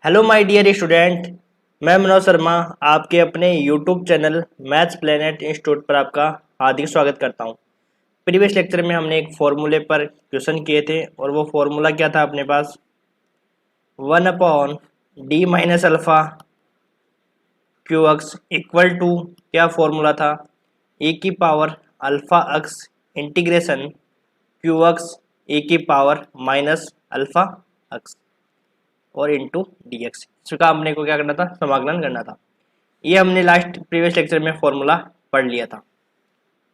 Hello my dear student. मैं मनोज शर्मा आपके अपने YouTube channel maths planet institute पर आपका हार्दिक स्वागत करता हूं। प्रीवियस लेक्चर में हमने एक फॉर्मूले पर क्वेश्चन किए थे और वो फॉर्मूला क्या था अपने पास 1/d-अल्फ़ा क्यू एक्स इक्वल टू क्या फॉर्मूला था ए की power alpha x integration q x a की पावर माइनस अल्फ़ा एक्स और इंटू डी एक्स। इसका हमने को क्या करना था, समाकलन करना था। ये हमने लास्ट प्रीवियस लेक्चर में फॉर्मूला पढ़ लिया था।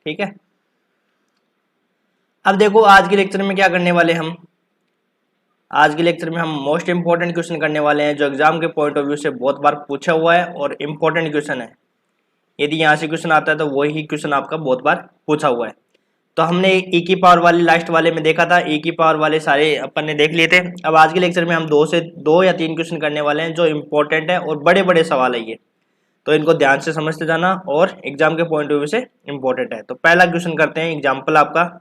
ठीक है, अब देखो आज के लेक्चर में क्या करने वाले हम। आज के लेक्चर में हम मोस्ट इंपॉर्टेंट क्वेश्चन करने वाले हैं जो एग्जाम के पॉइंट ऑफ व्यू से बहुत बार पूछा हुआ है और इम्पोर्टेंट क्वेश्चन है। यदि यहाँ से क्वेश्चन आता है तो वही क्वेश्चन आपका बहुत बार पूछा हुआ है। तो हमने ए की पावर वाले लास्ट वाले में देखा था, ए की पावर वाले सारे अपन ने देख लिए थे। अब आज के लेक्चर में हम दो या तीन क्वेश्चन करने वाले हैं जो इम्पोर्टेंट है और बड़े बड़े सवाल है ये, तो इनको ध्यान से समझते जाना और एग्जाम के पॉइंट ऑफ व्यू से इम्पोर्टेंट है। तो पहला क्वेश्चन करते हैं एग्जाम्पल आपका।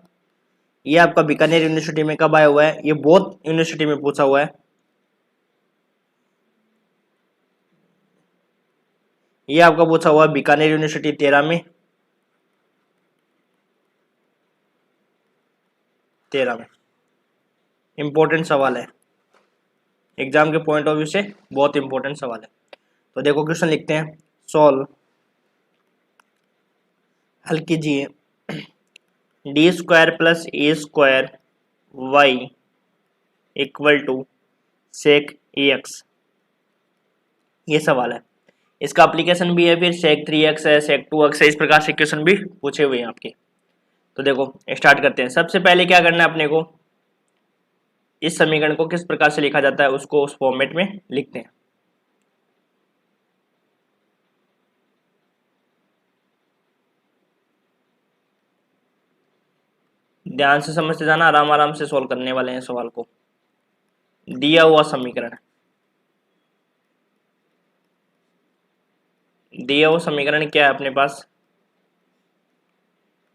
ये आपका बीकानेर यूनिवर्सिटी में कब आया हुआ है, ये बहुत यूनिवर्सिटी में पूछा हुआ है। ये आपका पूछा हुआ है बीकानेर यूनिवर्सिटी 13 में, 13 में इंपॉर्टेंट सवाल है, एग्जाम के पॉइंट ऑफ व्यू से बहुत इंपॉर्टेंट सवाल है। तो देखो क्वेश्चन लिखते हैं, सॉल्व, हल कीजिए D square plus A square Y equal to sec A x. ये सवाल है, इसका एप्लीकेशन भी है, फिर सेक 3x है, सेक 2x है, इस प्रकार से क्वेश्चन भी पूछे हुए हैं आपके। तो देखो स्टार्ट करते हैं। सबसे पहले क्या करना है अपने को, इस समीकरण को किस प्रकार से लिखा जाता है उसको उस फॉर्मेट में लिखते हैं। ध्यान से समझते जाना, आराम आराम से सॉल्व करने वाले हैं सवाल को। दिया हुआ समीकरण, दिया हुआ समीकरण क्या है अपने पास,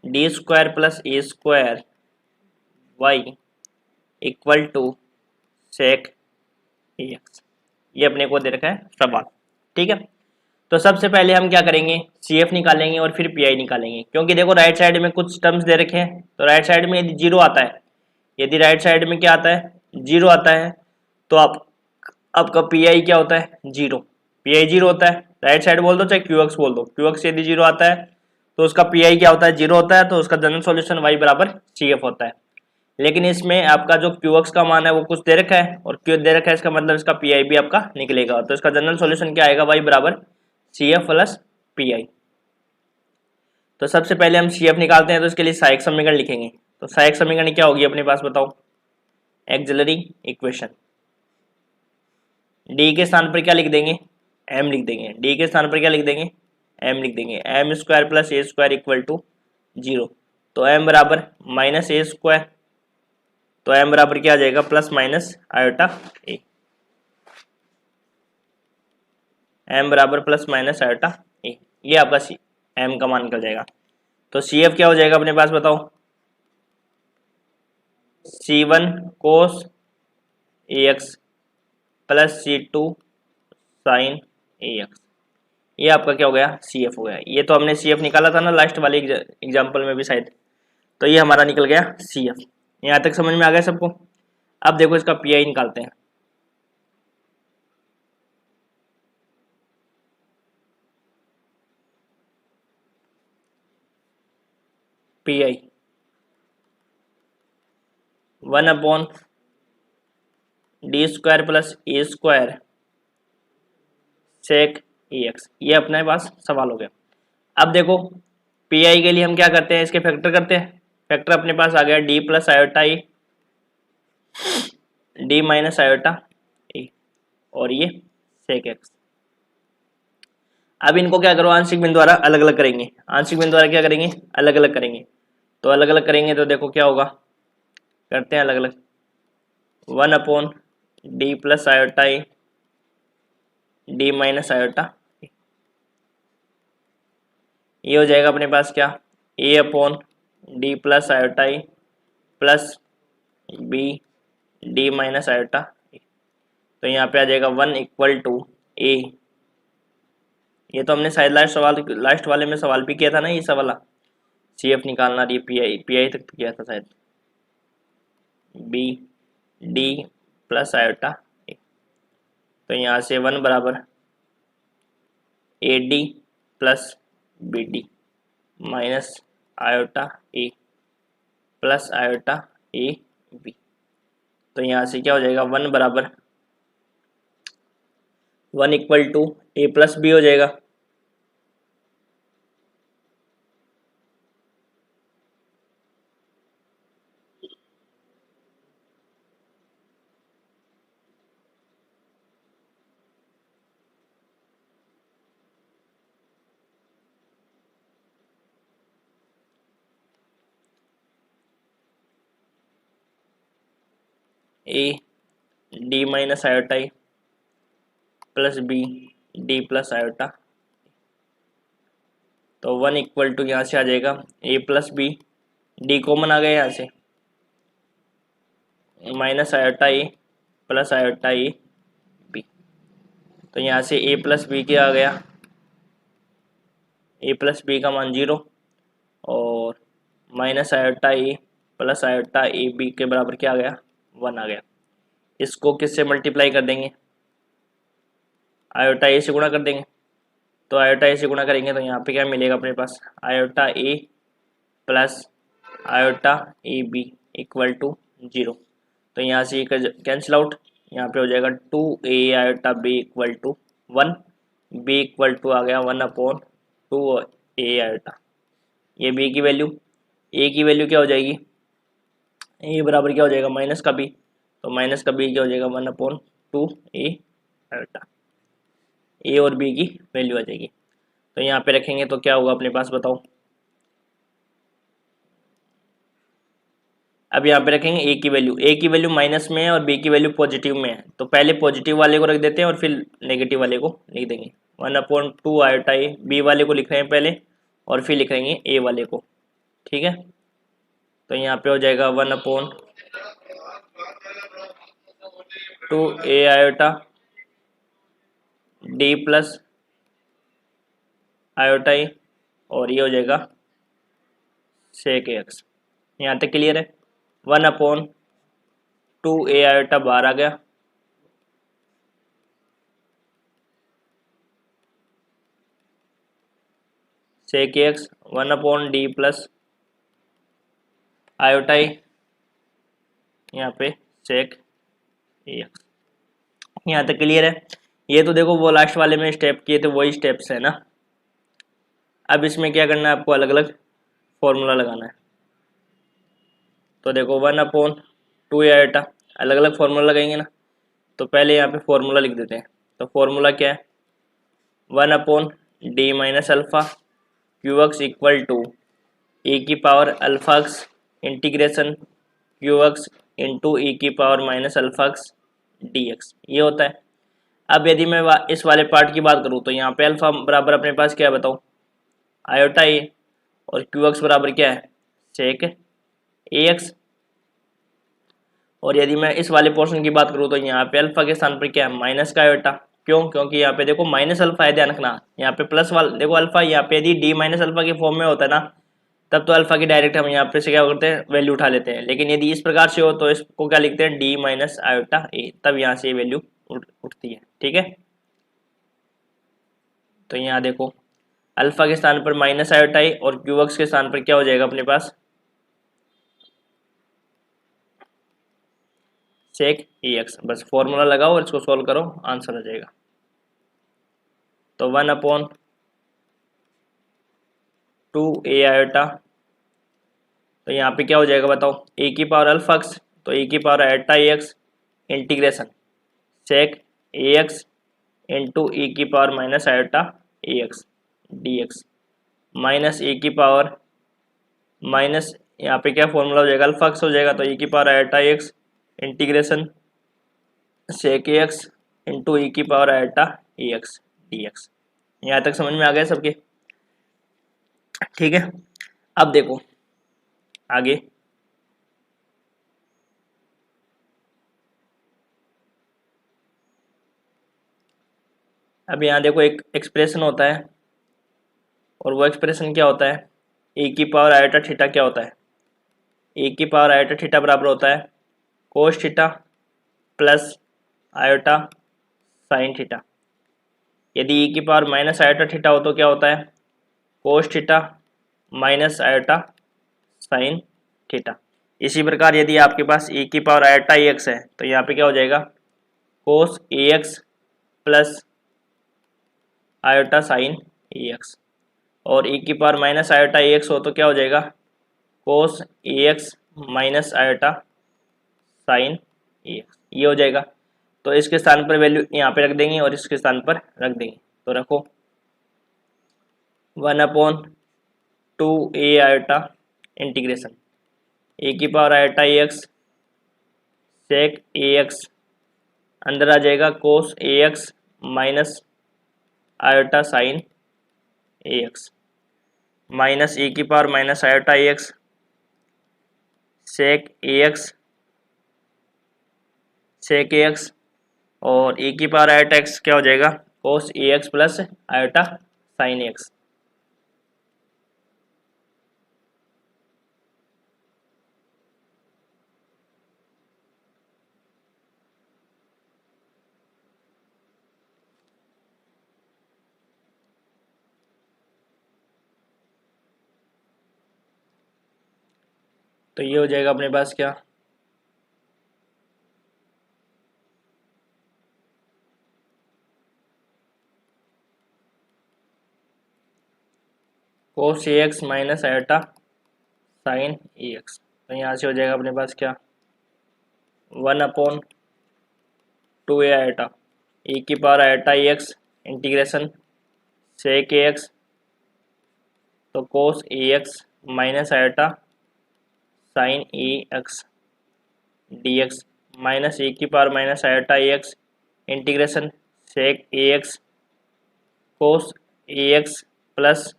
D square plus A square Y equal to sec A x. ये अपने को दे रखा है सवाल। ठीक है, तो सबसे पहले हम क्या करेंगे, सी एफ निकालेंगे और फिर पी आई निकालेंगे। क्योंकि देखो राइट साइड में कुछ टर्म्स दे रखे हैं, तो राइट साइड में यदि जीरो आता है, यदि राइट साइड में क्या आता है, जीरो आता है, तो आपका पी आई क्या होता है, जीरो। पी आई जीरो होता है, राइट साइड बोल दो चाहे क्यू एक्स बोल दो, क्यू एक्स यदि जीरो आता है तो उसका पी आई क्या होता है, जीरो होता है, तो उसका जनरल सॉल्यूशन वाई बराबर सी एफ होता है। लेकिन इसमें आपका जो क्यू एक्स का मान है वो कुछ दे रखा है और क्यू दे रखा है, इसका मतलब इसका पी आई भी आपका निकलेगा। तो इसका जनरल सॉल्यूशन क्या आएगा, वाई बराबर C F plus P I. तो सबसे पहले हम सी एफ निकालते हैं, तो इसके लिए सहायक समीकरण लिखेंगे। तो सहायक समीकरण क्या होगी अपने पास बताओ, एक्सिलरी इक्वेशन। डी के स्थान पर क्या लिख देंगे, एम लिख देंगे। डी के स्थान पर क्या लिख देंगे, एम लिख देंगे। M square plus A square equal to zero. तो एम बराबर माइनस ए स्क्वायर, तो एम बराबर क्या आ जाएगा, plus minus iota A. M बराबर प्लस माइनस आयोटा ए, ये आपका सी एम का मान निकल जाएगा। तो सी एफ क्या हो जाएगा अपने पास बताओ, C one cos a x plus C two sine A x. ये आपका क्या हो गया, सी एफ हो गया। ये तो हमने सी एफ निकाला था ना लास्ट वाले एग्जाम्पल में भी शायद, तो ये हमारा निकल गया सी एफ। यहाँ तक समझ में आ गया सबको। अब देखो इसका पी आई निकालते हैं। पी आई 1/डी स्क्वायर प्लस ए स्क्वायर सेक ए एक्स, ये अपने पास सवाल हो गया। अब देखो पी आई के लिए हम क्या करते हैं, इसके फैक्टर करते हैं। फैक्टर अपने पास आ गया D plus iota e, D minus iota ए, और ये सेक एक्स। अब इनको क्या करो, आंशिक बिंदु द्वारा अलग अलग करेंगे। आंशिक बिंदु द्वारा क्या करेंगे, अलग अलग करेंगे। तो अलग अलग करेंगे तो देखो क्या होगा, करते हैं अलग अलग। 1/डी plus iota e, D minus iota, ये हो जाएगा अपने पास क्या, a/डी plus iota e plus B D minus iota. तो यहाँ पे आ जाएगा 1 इक्वल टू ए। ये तो हमने शायद लास्ट वाले में सवाल भी किया था ना, ये सब वाला सी एफ निकालना, ये पी आई तक तो किया था शायद। B D plus iota A. तो यहाँ से 1 बराबर A D plus B D minus iota A plus iota A B. तो यहाँ से क्या हो जाएगा, 1 बराबर 1 equal to A plus B हो जाएगा। A D minus iota A plus B D plus iota. तो 1 इक्वल टू यहाँ से आ जाएगा A plus B, D common आ गया यहाँ से, माइनस आयोटा ए प्लस आयोटा ए बी। तो यहाँ से ए प्लस बी क्या आ गया, ए प्लस बी का मान 0 और माइनस आयोटा ए प्लस आयोटा ए बी के बराबर क्या आ गया, 1 आ गया। इसको किससे मल्टीप्लाई कर देंगे, आयोटा ए से गुणा कर देंगे। तो आयोटा ए से गुणा करेंगे तो यहाँ पे क्या मिलेगा अपने पास, iota A plus iota A b equal to 0। तो यहाँ से कैंसिल आउट, यहाँ पे हो जाएगा 2a iota b equal to 1, b equal to आ गया 1/2a आयोटा। ये बी की वैल्यू, ए की वैल्यू क्या हो जाएगी, ए बराबर क्या हो जाएगा माइनस का बी, तो माइनस का बी क्या हो जाएगा 1/2a आयोटा। ए और बी की वैल्यू आ जाएगी। तो यहाँ पे रखेंगे तो क्या होगा अपने पास बताओ। अब यहाँ पे रखेंगे ए की वैल्यू माइनस में है और बी की वैल्यू पॉजिटिव में है। तो पहले पॉजिटिव वाले को रख देते हैं और फिर नेगेटिव वाले को लिख देंगे। 1/2 आयोटा ए, बी वाले को लिख रहे हैं पहले और फिर लिखेंगे ए वाले को, ठीक है। तो यहाँ पे हो जाएगा 1/2 आयोटा डी प्लस आयोटा ए और ये हो जाएगा सेक एक्स। यहाँ तक क्लियर है। 1/2 आयोटा बाहर आ गया, sec x 1/d plus iota a, यहाँ पे सेक एक्स। यहाँ तक क्लियर है। ये तो देखो वो लास्ट वाले में स्टेप किए थे वही स्टेप्स है ना। अब इसमें क्या करना है आपको, अलग अलग फॉर्मूला लगाना है। तो देखो 1/2 आयोटा अलग अलग फॉर्मूला लगाएंगे ना। तो पहले यहाँ पे फॉर्मूला लिख देते हैं। तो फॉर्मूला क्या है, 1/d minus alpha q x equal to a की power alpha x integration q x into e की power minus alpha x d x, ये होता है। अब यदि मैं इस वाले पार्ट की बात करूँ तो यहाँ पे अल्फा बराबर अपने पास क्या है बताओ, आयोटा ए, और क्यू एक्स बराबर क्या है, सेक ए एक्स। और यदि मैं इस वाले पोर्शन की बात करूँ तो यहाँ पे अल्फा के स्थान पर क्या है, माइनस का आयोटा। क्यों, क्योंकि यहाँ पे देखो माइनस अल्फा है, ध्यान रखना। यहाँ पे प्लस वाला देखो अल्फा, यहाँ पे यदि डी माइनस अल्फा के फॉर्म में होता है ना, तब तो अल्फा की डायरेक्ट हम यहाँ पे से क्या करते हैं, वैल्यू उठा लेते हैं। लेकिन यदि इस प्रकार से हो तो इसको क्या लिखते हैं, डी माइनस आयोटा ए, तब यहाँ से ये वैल्यू उठती है, ठीक है। तो यहाँ देखो अल्फा के स्थान पर माइनस आयोटा ए और क्यू एक्स के स्थान पर क्या हो जाएगा अपने पास, सेक ई एक्स। बस फॉर्मूला लगाओ और इसको सॉल्व करो, आंसर आ जाएगा। तो 1/2 आयोटा, तो यहाँ पे क्या हो जाएगा बताओ, ए की पावर अल्फा एक्स, तो ए की power iota x integration sec ए एक्स इंटू ई की power minus iota a x d x minus a की पावर माइनस, यहाँ पे क्या फॉर्मूला हो जाएगा, अल्फा एक्स हो जाएगा। तो ए की power iota x integration sec ए एक्स इंटू ई की power iota a x d x. यहाँ तक समझ में आ गया सबके, ठीक है। अब देखो आगे, अब यहाँ देखो एक एक्सप्रेशन होता है, और वो एक्सप्रेशन क्या होता है, ए की पावर आयोटा थीटा क्या होता है, ए की पावर आयोटा थीटा बराबर होता है cos theta plus iota sine theta. यदि ई की पावर माइनस आयोटा थीटा हो तो क्या होता है, cos theta minus iota sine theta. इसी प्रकार यदि आपके पास ई की पावर आयोटा ए एक्स है तो यहाँ पे क्या हो जाएगा, कोस a x plus iota sine A x. और ई की power minus iota a x हो तो क्या हो जाएगा, कोस a x minus iota sine A x, ये हो जाएगा। तो इसके स्थान पर वैल्यू यहाँ पे रख देंगे और इसके स्थान पर रख देंगे, तो रखो 1/2 आयोटा इंटीग्रेशन ए की power iota a x sec A x, अंदर आ जाएगा कोस a x minus iota sine A x, minus a की power minus iota a x sec A x sec A x, और ए की पावर आयोटा एक्स क्या हो जाएगा, कोस a x plus iota sine A x. तो ये हो जाएगा अपने पास क्या, कोस a x minus iota sine A x. तो यहाँ से हो जाएगा अपने पास क्या, 1/2 आयोटा ए की power iota a x integration sec A x, तो कोस a x minus iota sine A x d x, minus a की power minus iota a x integration sec A x cos a x plus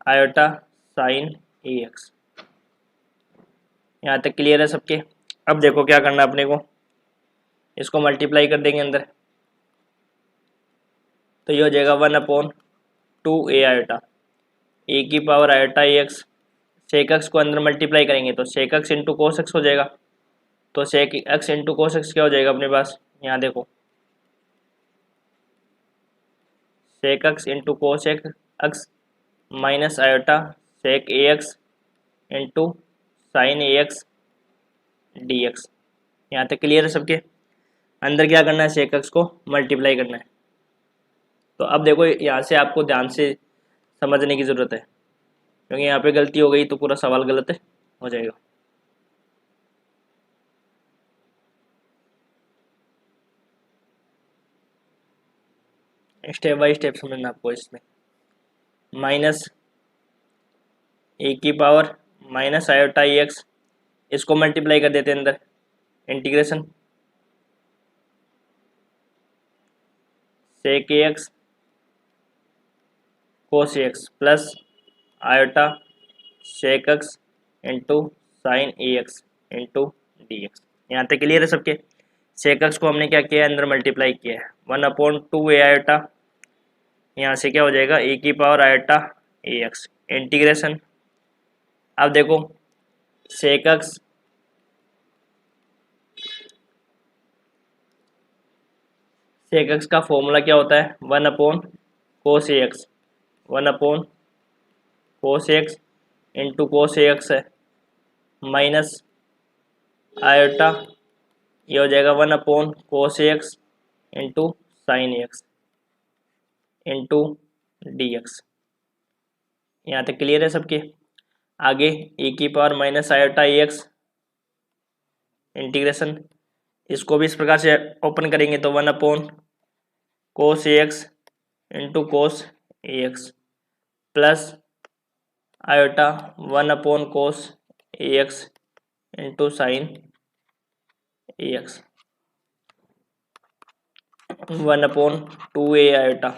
iota sine A x. यहाँ तक clear है सबके। अब देखो क्या करना है अपने को, इसको मल्टीप्लाई कर देंगे अंदर, तो ये हो जाएगा 1/2 आयोटा ए की power iota a x, sec x को अंदर मल्टीप्लाई करेंगे तो sec x into cos x हो जाएगा। तो sec x into cos x क्या हो जाएगा अपने पास, यहाँ देखो sec x into cos x minus iota sec ए एक्स इंटू साइन ए एक्स डी एक्स। यहाँ तक क्लियर है सबके। अंदर क्या करना है, सेक एक्स को मल्टीप्लाई करना है। तो अब देखो यहाँ से आपको ध्यान से समझने की ज़रूरत है, क्योंकि यहाँ पे गलती हो गई तो पूरा सवाल गलत हो जाएगा। स्टेप बाय स्टेप समझना आपको। इसमें माइनस ए की power minus iota e x, इसको मल्टीप्लाई कर देते हैं अंदर, integration sec A x cos a x plus iota sec x into sine A x into d x. यहाँ तक क्लियर है सबके। सेक एक्स को हमने क्या किया है, अंदर मल्टीप्लाई किया है 1/2 आयोटा, यहाँ से क्या हो जाएगा ए की power iota a x integration. अब देखो सेक एक्स का फॉर्मूला क्या होता है, 1/cos A x, 1/cos A x into cos a x है माइनस आयोटा, ये हो जाएगा 1/cos ए एक्स इंटू साइन ए एक्स इंटू डी एक्स। यहाँ तक क्लियर है सबके। आगे ए की power minus iota a x integration, इसको भी इस प्रकार से ओपन करेंगे तो 1/cos A x into cos a x plus iota 1/cos A x into sine A x 1/2 iota.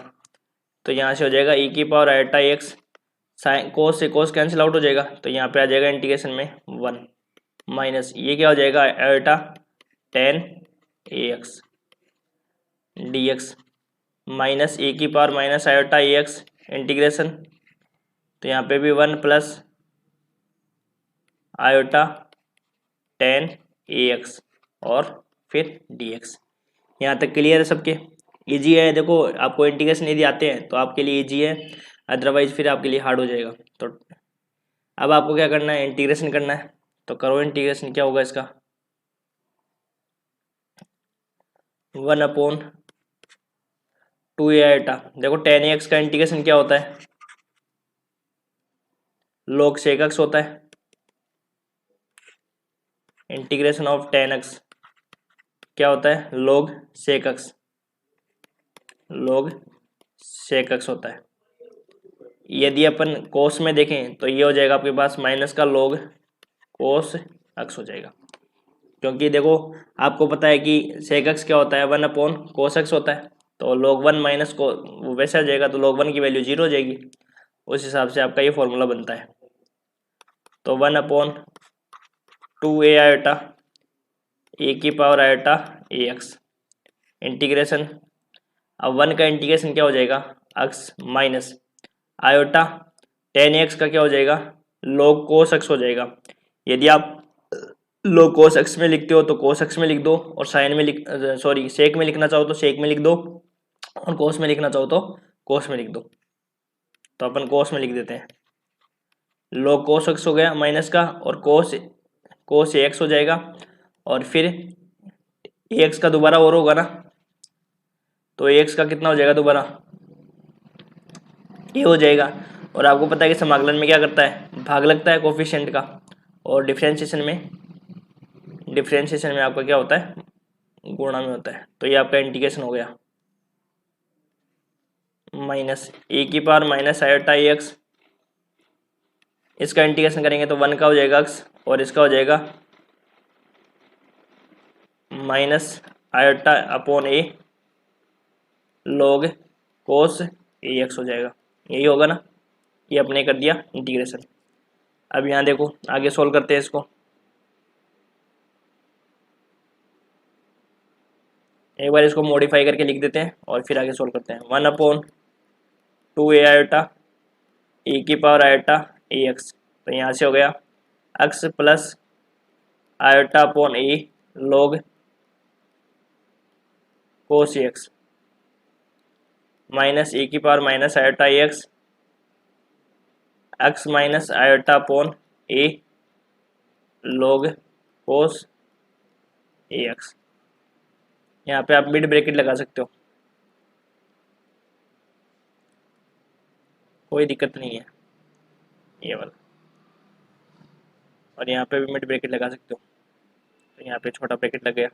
तो यहाँ से हो जाएगा e की power iota X, sine cos से कोस कैंसिल आउट हो जाएगा, तो यहाँ पे आ जाएगा इंटीग्रेशन में 1 माइनस ये क्या हो जाएगा iota tan ax dx minus a की power minus iota a x integration, तो यहाँ पे भी 1 plus iota tan a x और फिर डी एक्स। यहाँ तक क्लियर है सबके? इजी है। देखो आपको इंटीग्रेशन यदि आते हैं तो आपके लिए इजी है, अदरवाइज फिर आपके लिए हार्ड हो जाएगा। तो अब आपको क्या करना है, इंटीग्रेशन करना है। तो करो इंटीग्रेशन। क्या होगा इसका, 1/2 आयोटा। देखो टेन एक्स का इंटीग्रेशन क्या होता है, log सेक एक्स होता है। इंटीग्रेशन ऑफ टेन एक्स क्या होता है, log sec X, log sec X होता है। यदि अपन कोस में देखें तो ये हो जाएगा आपके पास माइनस का log कोस एक्स हो जाएगा, क्योंकि देखो आपको पता है कि सेक एक्स क्या होता है, 1/कोस एक्स होता है। तो log 1 माइनस को वैसे आ जाएगा, तो log 1 की वैल्यू 0 हो जाएगी। उस हिसाब से आपका ये फॉर्मूला बनता है। तो 1/2 ए आयोटा ए की power iota a x integration. अब 1 का इंटीग्रेशन क्या हो जाएगा, x minus iota ten x का क्या हो जाएगा, log कोस एक्स हो जाएगा। यदि आप log कोस एक्स में लिखते हो तो कोस एक्स में लिख दो, और साइन में सेक में लिखना चाहो तो सेक में लिख दो, और कोस में लिखना चाहो तो कोस में लिख दो। तो अपन कोस में लिख देते हैं, log कोस एक्स हो गया माइनस का, और कोस एक्स हो जाएगा, और फिर एक्स का दोबारा और होगा ना, तो एक्स का कितना हो जाएगा दोबारा, ये हो जाएगा। और आपको पता है कि समाकलन में क्या करता है, भाग लगता है कोफिशिएंट का, और डिफरेंशिएशन में आपका क्या होता है, गुणा में होता है। तो ये आपका इंटीग्रेशन हो गया, माइनस ए की power minus iota a x, इसका इंटीग्रेशन करेंगे तो 1 का हो जाएगा एक्स, और इसका हो जाएगा minus iota upon a log cos a x हो जाएगा। यही होगा ना, ये अपने कर दिया इंटीग्रेशन। अब यहाँ देखो आगे सोल्व करते हैं इसको। एक बार इसको मॉडिफाई करके लिख देते हैं और फिर आगे सोल्व करते हैं। 1/2 ए आयोटा ए की पावर आयोटा ए एक्स, तो यहाँ से हो गया x plus iota upon a log cos a x minus a की power minus iota a x, x minus iota upon a log cos a x. यहाँ पे आप मिड ब्रैकेट लगा सकते हो, कोई दिक्कत नहीं है, ये वाला। और यहाँ पे भी मिड ब्रैकेट लगा सकते हो, तो यहाँ पे छोटा ब्रैकेट लग गया।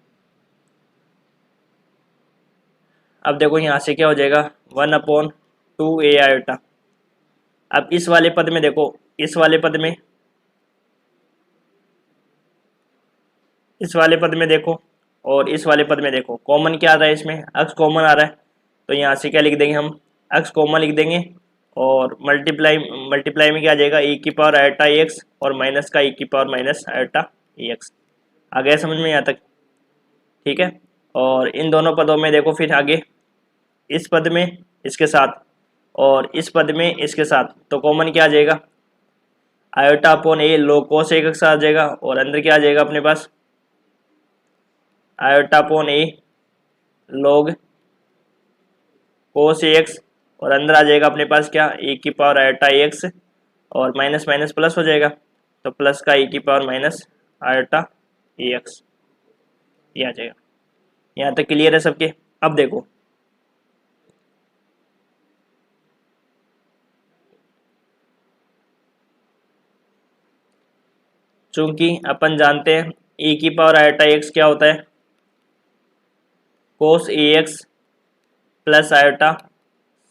अब देखो यहाँ से क्या हो जाएगा, 1/2 ए आयोटा। अब इस वाले पद में देखो, इस वाले पद में देखो, और इस वाले पद में देखो, कॉमन क्या आ रहा है इसमें, एक्स कॉमन आ रहा है। तो यहाँ से क्या लिख देंगे हम, एक्स कॉमन लिख देंगे, और मल्टीप्लाई में क्या आ जाएगा, ए की पावर आयोटा एक्स और माइनस का ए की पावर माइनस आयोटा एक्स। आ गया समझ में यहाँ तक? ठीक है। और इन दोनों पदों में देखो फिर आगे, इस पद में इसके साथ और इस पद में इसके साथ, तो कॉमन क्या आ जाएगा, iota upon a log cos x आ जाएगा, और अंदर क्या आ जाएगा अपने पास, iota upon a log cos x, और अंदर आ जाएगा अपने पास क्या, ए की पावर आयोटा एक्स, और माइनस माइनस प्लस हो जाएगा, तो प्लस का ए की पावर माइनस आयोटा एक्स, ये आ जाएगा। यहाँ तक क्लियर है सबके? अब देखो चूंकि अपन जानते हैं ए की पावर आयोटा एक्स क्या होता है, cos a x plus iota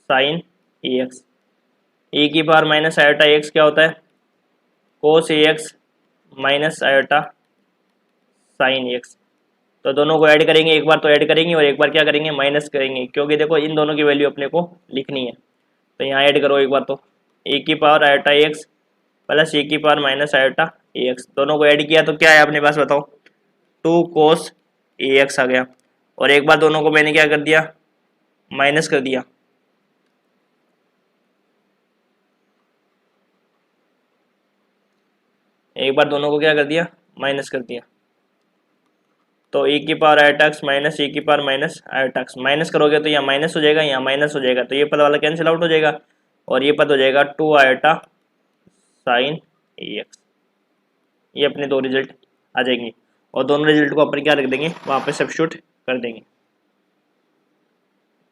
sine A x. A की पावर माइनस आयोटा एक्स क्या होता है, cos a x minus iota sine x. तो दोनों को ऐड करेंगे, एक बार तो ऐड करेंगे और एक बार क्या करेंगे, माइनस करेंगे, क्योंकि देखो इन दोनों की वैल्यू अपने को लिखनी है। तो यहाँ ऐड करो एक बार, तो ए की पावर आयोटा एक्स प्लस ए की पावर माइनस आयोटा एक्स, दोनों को ऐड किया तो क्या है अपने पास बताओ, 2 कोस ए एक्स आ गया। और एक बार दोनों को मैंने क्या कर दिया, माइनस कर दिया, एक बार दोनों को क्या कर दिया, माइनस कर दिया। तो e की power iota x minus e की power minus iota x, minus करोगे तो यहाँ माइनस हो जाएगा, यहाँ माइनस हो जाएगा, तो ये पद वाला कैंसिल आउट हो जाएगा और ये पद हो जाएगा 2 आयोटा साइन ए एक्स। ये अपने दो रिजल्ट आ जाएंगे और दोनों रिजल्ट को अपन क्या रख देंगे, वहाँ पे सब्स्टिट्यूट कर देंगे।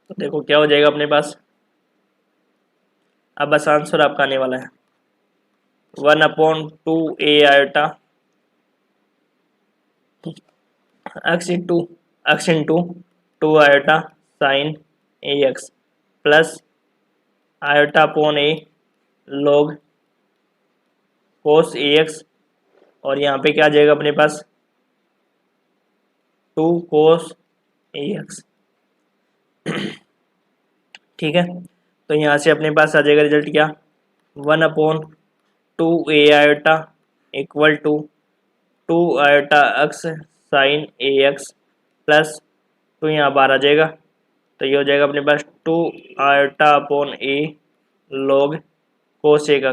तो देखो क्या हो जाएगा अपने पास, अब बस आंसर आपका आने वाला है 1/2 a iota x into 2 iota sine A x plus iota upon a log cos a x, और यहाँ पे क्या आ जाएगा अपने पास 2 कोस ए एक्स। ठीक है, तो यहाँ से अपने पास आ जाएगा रिजल्ट क्या, 1/2 a iota equal to 2 iota X sine A x plus 2 यहाँ बाहर आ जाएगा, तो ये हो जाएगा अपने पास 2 iota upon a log cosec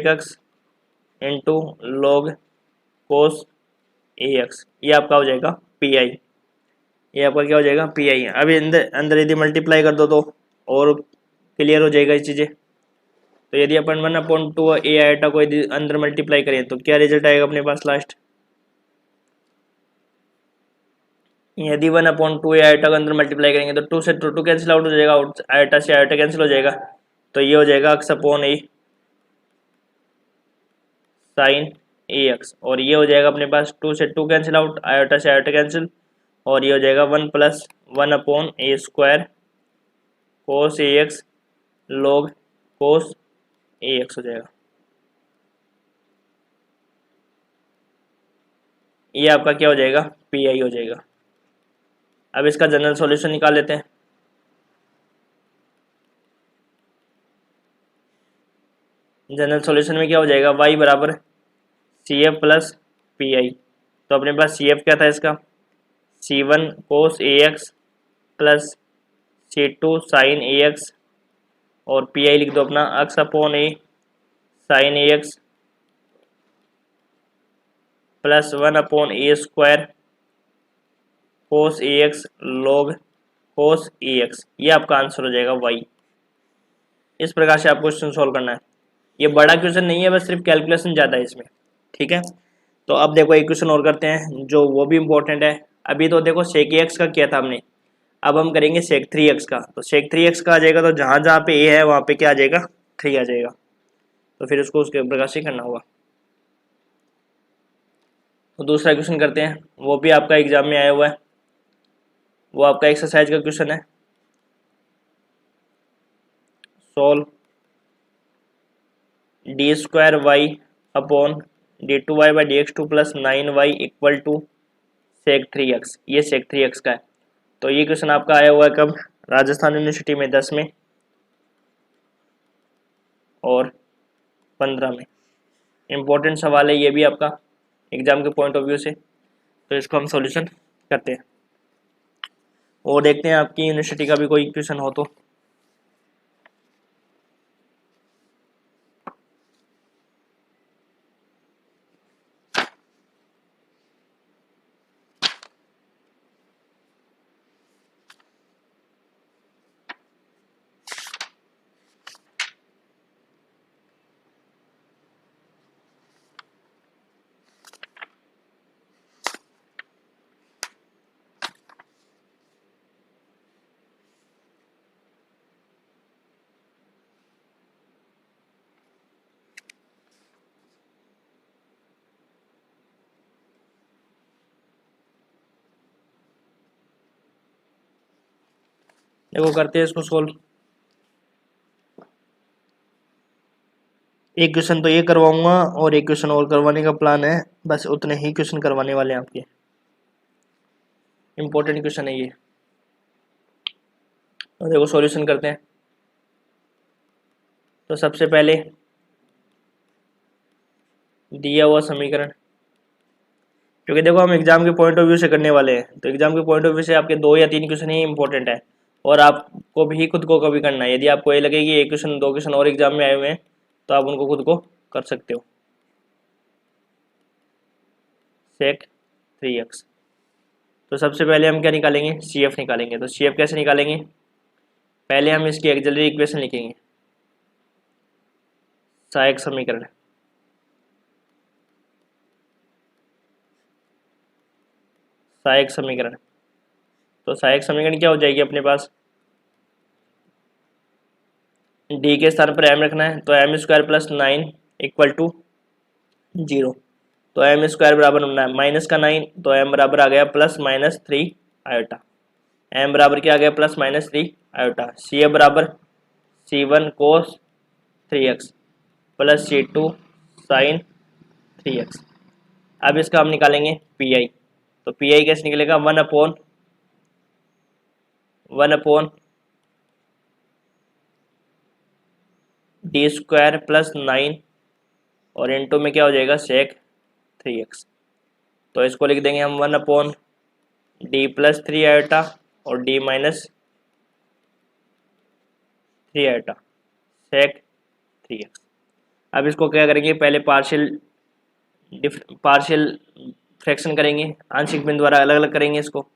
x into log cos a x. ये आपका हो जाएगा पी आई, ये आपका क्या हो जाएगा पी आई। अभी अंदर अंदर यदि मल्टीप्लाई कर दो तो और क्लियर हो जाएगा ये चीज़ें। तो यदि अपन 1/2 ए आयोटा को यदि अंदर मल्टीप्लाई करें तो क्या रिजल्ट आएगा अपने पास लास्ट, यदि 1/2 ए आयोटा को अंदर मल्टीप्लाई करेंगे तो 2 से 2 कैंसिल आउट हो जाएगा, आयोटा से आयोटा कैंसिल हो जाएगा, तो ये हो जाएगा x upon a sine A x, और ये हो जाएगा अपने पास 2 से 2 कैंसिल आउट, आयोटा से आयोटा कैंसिल, और ये हो जाएगा 1 plus 1/a² cos a x log cos a x हो जाएगा। ये आपका क्या हो जाएगा पी आई हो जाएगा। अब इसका जनरल सॉल्यूशन निकाल लेते हैं। जनरल सॉल्यूशन में क्या हो जाएगा, y बराबर C F plus P I. तो अपने पास सी एफ क्या था इसका, C1 cos a x plus C2 sine A x, और पी आई लिख दो अपना x upon a sine A x plus 1/a² cos a x log cos a x. ये आपका आंसर हो जाएगा y। इस प्रकार से आपको क्वेश्चन सॉल्व करना है। ये बड़ा क्वेश्चन नहीं है, बस सिर्फ कैलकुलेशन ज़्यादा है इसमें। ठीक है, तो अब देखो एक क्वेश्चन और करते हैं जो वो भी इम्पोर्टेंट है। अभी तो देखो सेक एक्स का किया था हमने, अब हम करेंगे सेक 3x का। तो सेक 3x का आ जाएगा, तो जहाँ जहाँ पे a है वहाँ पे क्या आ जाएगा 3 आ जाएगा, तो फिर उसको उसके प्रकार से करना होगा। तो दूसरा क्वेश्चन करते हैं, वो भी आपका एग्जाम में आया हुआ है, वो आपका एक्सरसाइज का क्वेश्चन है। Solve d² upon d2y/dx2 plus 9y equal to sec 3x। ये सेक 3x का है। तो ये क्वेश्चन आपका आया हुआ है कब, राजस्थान यूनिवर्सिटी में 10 में और 15 में। इम्पोर्टेंट सवाल है ये भी आपका एग्जाम के पॉइंट ऑफ व्यू से, तो इसको हम सॉल्यूशन करते हैं और देखते हैं आपकी यूनिवर्सिटी का भी कोई क्वेश्चन हो तो। देखो करते हैं इसको सोल्व। एक क्वेश्चन तो ये करवाऊंगा और एक क्वेश्चन और करवाने का प्लान है, बस उतने ही क्वेश्चन करवाने वाले हैं आपके। इम्पोर्टेंट क्वेश्चन है ये। तो देखो सॉल्यूशन करते हैं। तो सबसे पहले दिया हुआ समीकरण क्योंकि देखो हम एग्जाम के पॉइंट ऑफ व्यू से करने वाले हैं, तो एग्जाम के पॉइंट ऑफ व्यू से आपके 2 या 3 क्वेश्चन ही इंपॉर्टेंट है, और आपको भी खुद को कभी करना है। यदि आपको ये लगे कि 1 क्वेश्चन 2 क्वेश्चन और एग्जाम में आए हुए हैं, तो आप उनको खुद को कर सकते हो। सेक 3x। तो सबसे पहले हम क्या निकालेंगे, CF निकालेंगे। तो CF कैसे निकालेंगे, पहले हम इसकी एक्सिलरी इक्वेशन लिखेंगे, सहायक समीकरण। सहायक समीकरण, तो सहायक समीकरण क्या हो जाएगी अपने पास, डी के स्थान पर m रखना है, तो m² + 9 = 0। तो m² बराबर माइनस का 9, तो m बराबर आ गया ±3 आयोटा। m बराबर क्या आ गया, +-3 आयोटा। CF बराबर C1 cos 3x + C2 sin 3x। अब इसका हम निकालेंगे PI। तो PI कैसे निकलेगा, 1/1 d² + 9 और इनटू में क्या हो जाएगा, sec 3x। तो इसको लिख देंगे हम 1/d + 3 आयोटा और d - 3 आयोटा sec 3x। अब इसको क्या करेंगे, पहले पार्शियल फ्रैक्शन करेंगे, आंशिक बिंदु द्वारा अलग अलग करेंगे इसको,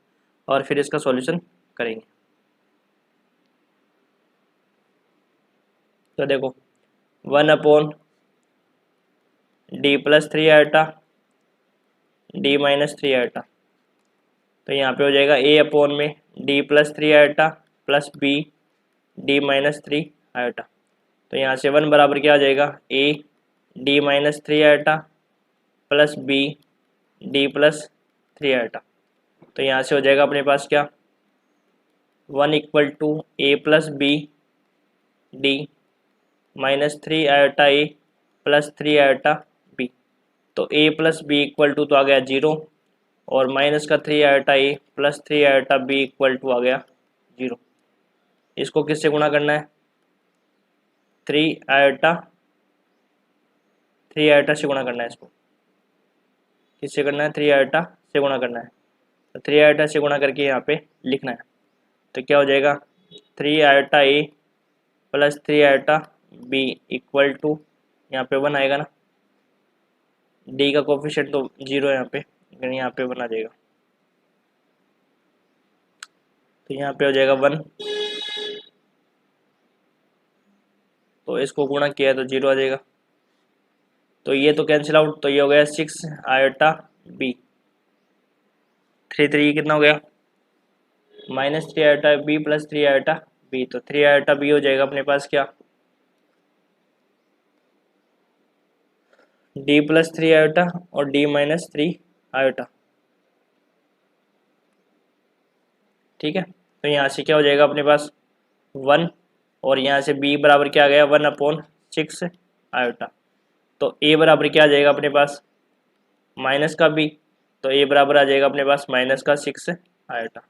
और फिर इसका सॉल्यूशन करेंगे। तो देखो 1/d + 3 आयोटा d - 3 आयोटा, तो यहाँ पे हो जाएगा a/d + 3 iota plus b d - 3 iota. तो यहाँ से 1 बराबर क्या आ जाएगा, a d - 3 iota plus b d + 3 iota. तो यहाँ से हो जाएगा अपने पास क्या, 1 = a + b d - 3 iota a plus 3 iota b। तो a + b = तो आ गया 0, और -3 iota a plus 3 iota b = आ गया 0। इसको किससे गुणा करना है, 3 आयोटा से गुणा करना है। इसको किससे करना है, 3 आयोटा से गुणा करना है। तो 3 आयोटा से गुणा करके यहाँ पे लिखना है। तो क्या हो जाएगा, 3 iota a plus 3 iota b = यहाँ पे 1 आएगा ना, d का कोफिशिएंट तो 0 है यहाँ पे, लेकिन यहाँ पे 1 आ जाएगा। तो यहाँ पे हो जाएगा 1, तो इसको गुणा किया तो 0 आ जाएगा। तो ये तो कैंसिल आउट, तो ये हो गया 6 आयोटा b। 3 कितना हो गया, -3 iota b plus 3 iota b। तो 3 आयोटा b हो जाएगा अपने पास क्या, d + 3 आयोटा और d - 3 आयोटा। ठीक है, तो यहाँ से क्या हो जाएगा अपने पास 1, और यहाँ से b बराबर क्या आ गया, 1/6 आयोटा। तो a बराबर क्या आ जाएगा अपने पास, माइनस का b, तो a बराबर आ जाएगा अपने पास -6 आयोटा।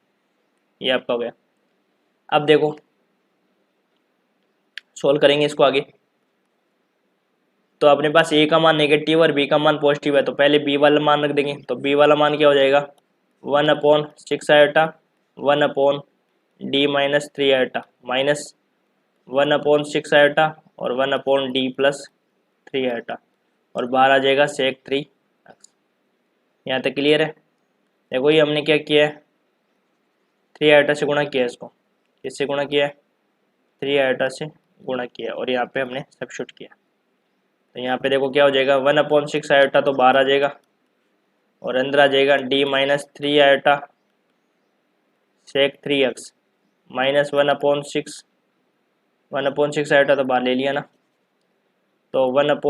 ये आपका हो गया। अब देखो सोल्व करेंगे इसको आगे। तो अपने पास a का मान नेगेटिव और b का मान पॉजिटिव है, तो पहले b वाला मान रख देंगे। तो b वाला मान क्या हो जाएगा, 1/6 iota 1/d - 3 iota minus 1/6 iota और 1/d + 3 आयोटा, और बाहर आ जाएगा sec 3। यहाँ तक क्लियर है। देखो ये हमने क्या किया है, 3 आयोटा से गुणा किया है, इसको किससे गुणा किया है, 3 आयोटा से गुणा किया, और यहाँ पे हमने सब्स्टिट्यूट किया। तो यहाँ पे देखो क्या हो जाएगा, 1/6 आयोटा तो बाहर आ जाएगा, और अंदर आ जाएगा d - 3 iota sec 3x minus 1/6 iota तो बाहर ले लिया ना, तो 1/d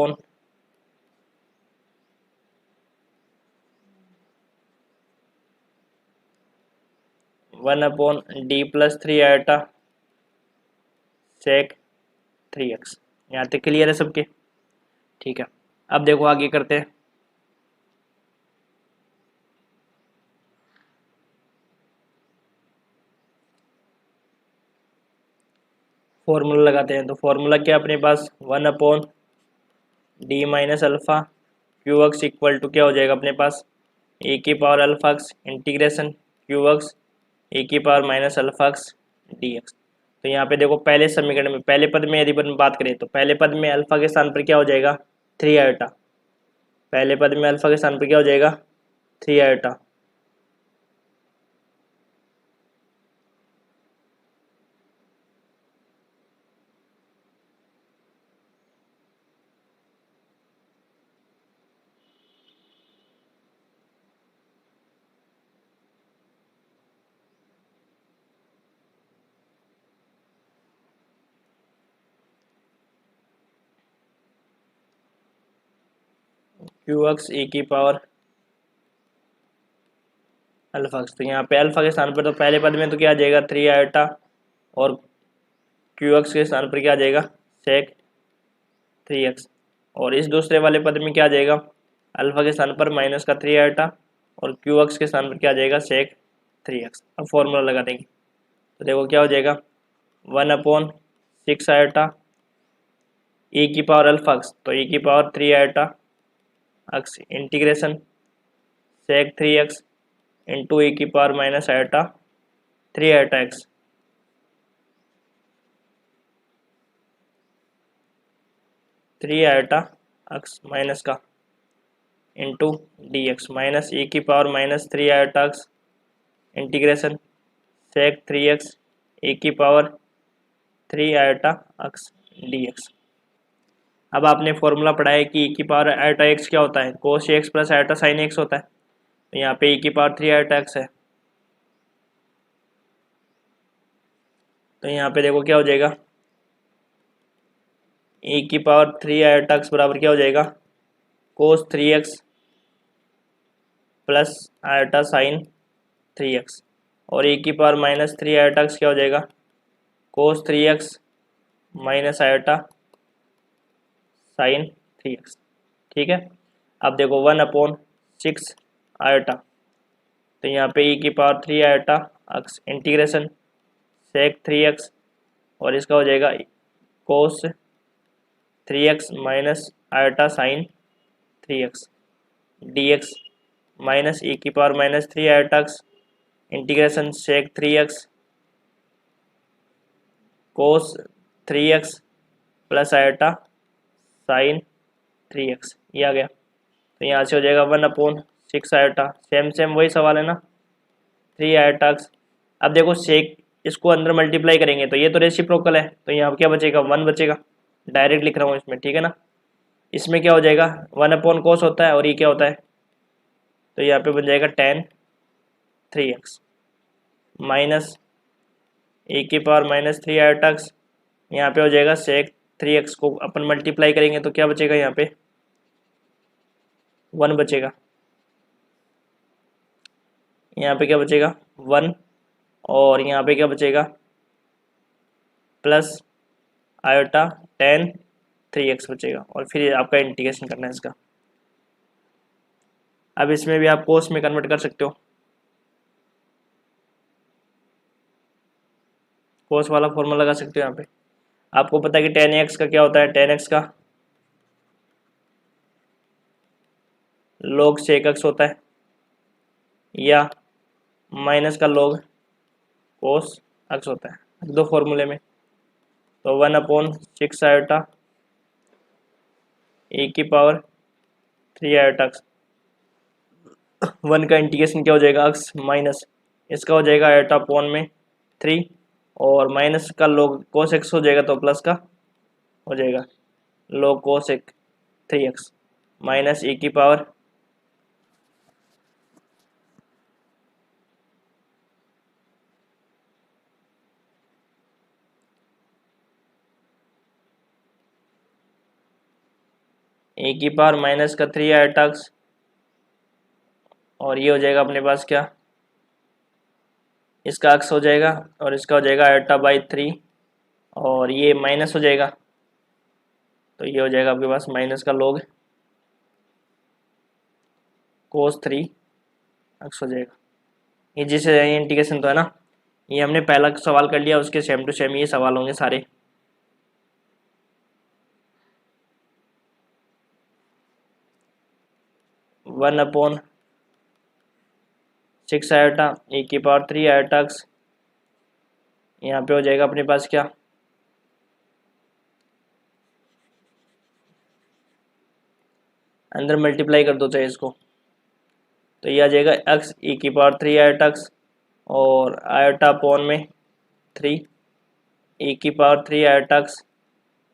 + 3 आयोटा sec 3x। यहाँ तक क्लियर है सबके, ठीक है। अब देखो आगे करते हैं। फॉर्मूला लगाते हैं। तो फॉर्मूला क्या अपने पास, 1/d - अल्फ़ा क्यू एक्स = क्या हो जाएगा अपने पास, ए की power alpha x integration q x a की power minus alpha x d x. तो यहाँ पे देखो पहले समीकरण में पहले पद में यदि अपन बात करें तो पहले पद में अल्फा के स्थान पर क्या हो जाएगा 3 आयोटा। पहले पद में अल्फा के स्थान पर क्या हो जाएगा 3 आयोटा। क्यू एक्स ए की पावर अल्फा एक्स। तो यहाँ पे अल्फा के स्थान पर तो पहले पद में तो क्या आ जाएगा 3 आयोटा और क्यू एक्स के स्थान पर क्या आ जाएगा सेक 3x। और इस दूसरे वाले पद में क्या आ जाएगा अल्फा के स्थान पर माइनस का 3 आयोटा और क्यू एक्स के स्थान पर क्या आ जाएगा सेक 3x। अब फॉर्मूला लगा देंगे तो देखो क्या हो जाएगा 1/6 आयोटा ए की पावर अल्फा एक्स। तो ए की power 3 iota x integration sec 3x into a की power minus iota 3 iota x. Three iota x minus का into d x minus a की power minus 3 iota x integration sec 3x a की power 3 iota x d x. अब आपने formula पढ़ा है कि e की पावर आयोटा एक्स क्या होता है cos x plus iota sine x होता है। तो यहाँ पे e की पावर 3 आयोटा एक्स है। तो यहाँ पे देखो क्या हो जाएगा e की पावर 3 आयोटा एक्स बराबर क्या हो जाएगा cos 3x plus iota sine 3x और e की पावर माइनस 3 आयोटा एक्स क्या हो जाएगा cos 3x minus iota sine 3x। ठीक है। अब देखो 1/6 आयोटा। तो यहाँ पे e की power 3 iota x integration sec 3x और इसका हो जाएगा cos 3x minus iota sine 3x dx minus e की power minus 3 iota x integration sec 3x cos 3x plus iota sine 3x ये आ गया। तो यहाँ से हो जाएगा 1/6 आयोटा सेम सेम वही सवाल है ना 3 आयोटा एक्स। अब देखो सेक इसको अंदर मल्टीप्लाई करेंगे तो ये तो रेसिप्रोकल है तो यहाँ क्या बचेगा 1 बचेगा। डायरेक्ट लिख रहा हूँ इसमें ठीक है ना। इसमें क्या हो जाएगा 1/cos होता है और ये क्या होता है तो यहाँ पे बन जाएगा tan 3x माइनस ए की पावर माइनस 3 आयोटा एक्स। यहाँ पे हो जाएगा सेक 3x को अपन मल्टीप्लाई करेंगे तो क्या बचेगा यहाँ पे 1 बचेगा। यहाँ पे क्या बचेगा 1 और यहाँ पे क्या बचेगा प्लस आयोटा tan 3x बचेगा और फिर आपका इंटीग्रेशन करना है इसका। अब इसमें भी आप कोस में कन्वर्ट कर सकते हो। कोस वाला फॉर्मूला लगा सकते हो। यहाँ पे आपको पता है कि tan x का क्या होता है tan x का log sec x होता है या माइनस का log cos x होता है दो फॉर्मूले में। तो 1/6 आयोटा ए की पावर 3 आयोटा एक्स 1 का इंटीग्रेशन क्या हो जाएगा एक्स माइनस इसका हो जाएगा आयोटा अपॉन में 3 और माइनस का log cos x हो जाएगा तो प्लस का हो जाएगा log cos 3x minus a की पावर ए की पावर माइनस का 3 आयोटा एक्स और ये हो जाएगा अपने पास क्या इसका एक्स हो जाएगा और इसका हो जाएगा आयोटा बाई 3 और ये माइनस हो जाएगा तो ये हो जाएगा आपके पास माइनस का log cos 3x हो जाएगा। ये जिसे इंटीग्रेशन तो है ना ये हमने पहला सवाल कर लिया उसके सेम टू सेम ये सवाल होंगे सारे। वन अपॉन 6 आयोटा e की पावर 3 आयोटा x, यहाँ पे हो जाएगा अपने पास क्या, अंदर मल्टीप्लाई कर दो चाहे इसको, तो ये आ जाएगा x e की पावर 3 आयोटा x, और आयोटा अपॉन में 3 e की पावर 3 आयोटा x,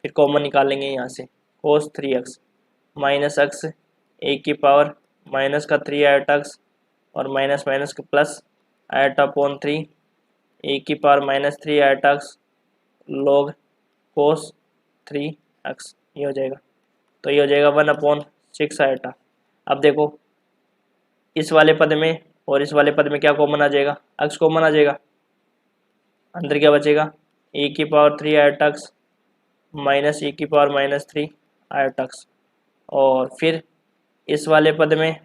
फिर कॉमन निकालेंगे यहाँ से cos 3x minus x e की पावर माइनस का 3 आयोटा x, और माइनस माइनस का प्लस आयोटा अपॉन 3 e की power minus 3 iota x log cos 3x, ये हो जाएगा। तो ये हो जाएगा 1/6 आयोटा। अब देखो इस वाले पद में और इस वाले पद में क्या कॉमन आ जाएगा, x कॉमन आ जाएगा, अंदर क्या बचेगा e की power 3 iota x minus e की पावर माइनस 3 आयोटा x, और फिर इस वाले पद में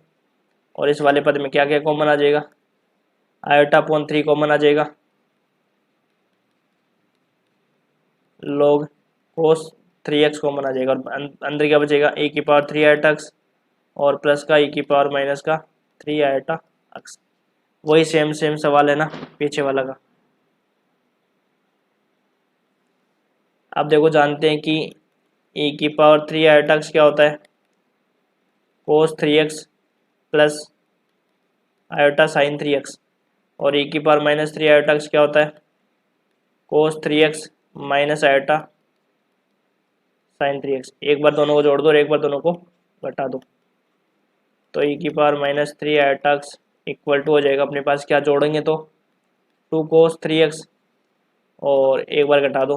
और इस वाले पद में क्या क्या कॉमन आ जाएगा, आयोटा अपॉन 3 कॉमन आ जाएगा, log cos 3x कॉमन आ जाएगा, और अंदर क्या बचेगा e की पावर 3 आयोटा x और प्लस का e की पावर माइनस का 3 आयोटा x। वही सेम सेम सवाल है ना पीछे वाला का। अब देखो जानते हैं कि e की पावर 3 आयोटा x क्या होता है, cos 3x plus iota sine 3x, और e की पावर माइनस 3 आयोटा x क्या होता है, cos 3x minus iota sine 3x। एक बार दोनों को जोड़ दो और एक बार दोनों को घटा दो, तो e की power minus 3 iota x equal to हो जाएगा अपने पास क्या, जोड़ेंगे तो 2 cos 3x, और एक बार घटा दो,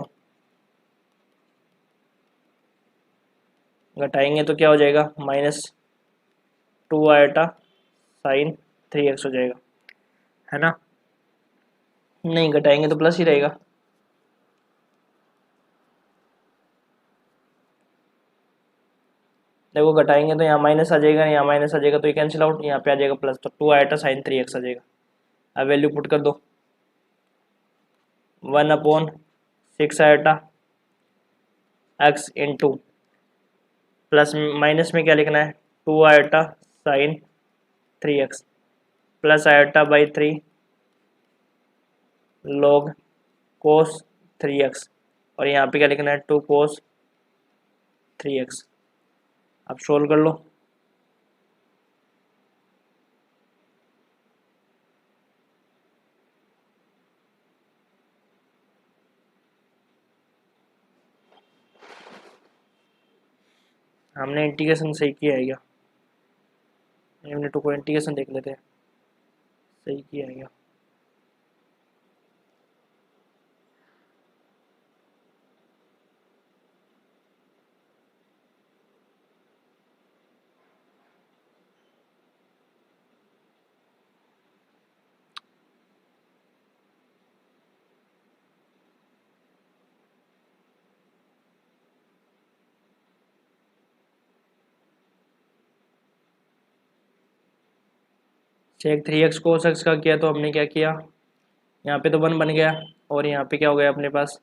घटाएंगे तो क्या हो जाएगा -2 आयोटा साइन 3x हो जाएगा, है ना। नहीं घटाएंगे तो प्लस ही रहेगा, देखो घटाएंगे तो यहाँ माइनस आ जाएगा, यहाँ माइनस आ जाएगा तो ये कैंसिल आउट, यहाँ पे आ जाएगा प्लस, तो 2 आयोटा साइन 3x आ जाएगा। अब वैल्यू पुट कर दो, 1/6 iota x into plus minus में क्या लिखना है, 2 iota sine 3x plus iota by 3 log cos 3x, और यहाँ पे क्या लिखना है 2 cos 3x। अब सोल्व कर लो, हमने इंटीग्रेशन सही किया है क्या, हमने टू को इंटीग्रेशन देख लेते हैं, सही किया है क्या। सेक 3x cos x का किया तो हमने क्या किया, यहाँ पे तो 1 बन गया, और यहाँ पे क्या हो गया अपने पास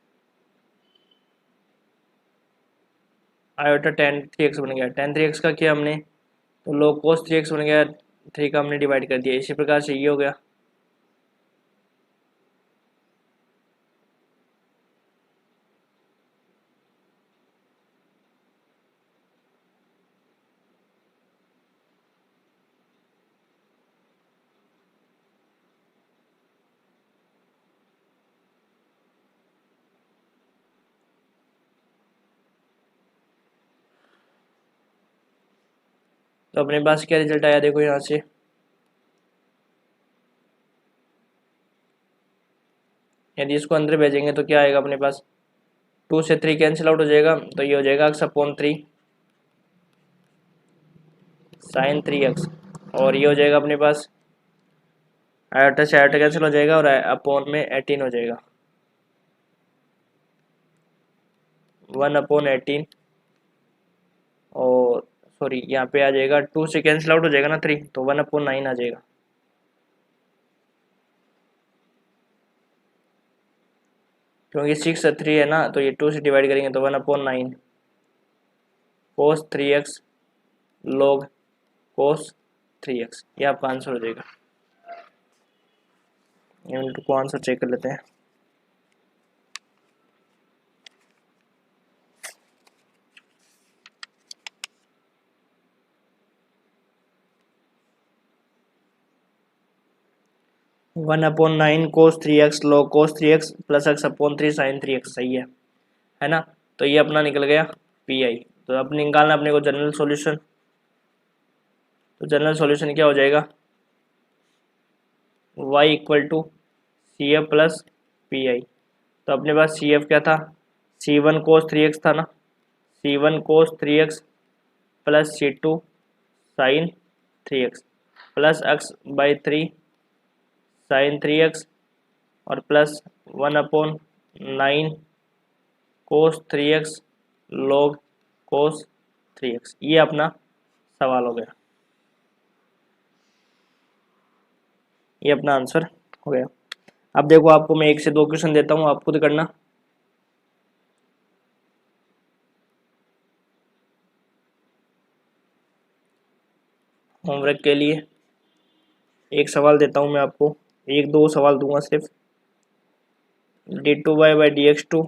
आयोटा tan 3x बन गया, tan 3x का किया हमने तो log cos 3x बन गया, 3 का हमने डिवाइड कर दिया, इसी प्रकार से ये हो गया। तो अपने पास क्या रिजल्ट आया देखो यहाँ से, यदि इसको अंदर भेजेंगे तो क्या आएगा अपने पास, 2 से 3 कैंसिल आउट हो जाएगा, तो ये हो जाएगा x अपॉन 3 साइन 3x, और ये हो जाएगा अपने पास आयोटा से आयोटा कैंसिल हो जाएगा और अपॉन में 18 हो जाएगा, 1/18, और सॉरी यहाँ पे आ जाएगा 2 से कैंसिल आउट हो जाएगा ना 3, तो 1/9 आ जाएगा। क्योंकि 6 से 3 है ना, तो ये 2 से डिवाइड करेंगे तो 1/9 cos 3x log cos 3x, ये आपका आंसर हो जाएगा। यूनिट को आंसर चेक कर लेते हैं। One upon 9 cos 3x log cos 3x plus x upon 3 sine 3x, सही है ना। तो ये अपना निकल गया पी आई। तो अब निकालना अपने को जनरल सॉल्यूशन। तो जनरल सॉल्यूशन क्या हो जाएगा, y equal to C F plus P I. तो अपने पास सी एफ क्या था, सी वन कोस 3x था ना, C one cos 3x plus C two sine 3x plus x by 3 sine 3x और प्लस 1/9 कोस 3x log कोस 3x। ये अपना सवाल हो गया, ये अपना आंसर हो गया। अब देखो आपको मैं 1 से 2 क्वेश्चन देता हूँ, आप खुद करना। होमवर्क के लिए एक सवाल देता हूँ मैं आपको, 1-2 सवाल दूंगा सिर्फ। d2y/dx2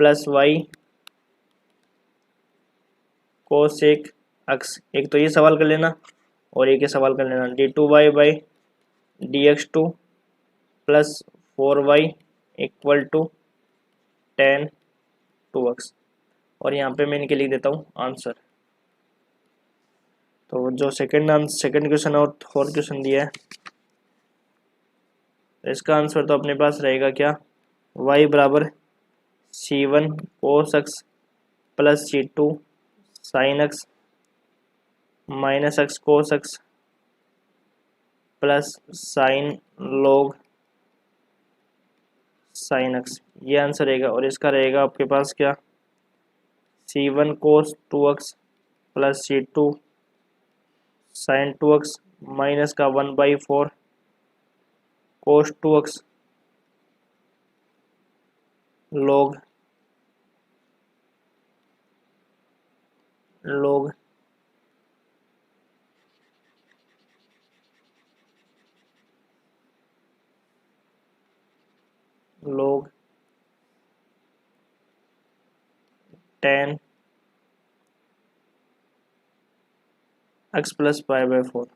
plus Y cosec x, एक तो ये सवाल कर लेना और एक ये सवाल कर लेना। d2y/dx2 plus 4y equal to tan 2x, और यहाँ पे मैं इनके लिख देता हूँ आंसर। तो जो सेकंड क्वेश्चन और फोर्थ क्वेश्चन दिया है, इसका आंसर तो अपने पास रहेगा क्या, y बराबर c1 cos x plus c2 sin x minus x cos x plus sign log sin x, ये आंसर रहेगा। और इसका रहेगा आपके पास क्या, c1 cos 2x plus c2 sin 2x minus का 1/4 cos 2x log tan x plus π/4,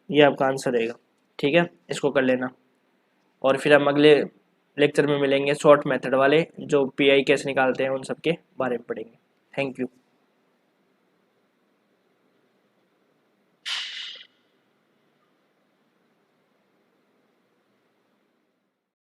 ये आपका आंसर रहेगा। ठीक है, इसको कर लेना। और फिर हम अगले लेक्चर में मिलेंगे शॉर्ट मेथड वाले, जो पीआई कैसे निकालते हैं उन सब के बारे में पढ़ेंगे। Thank you.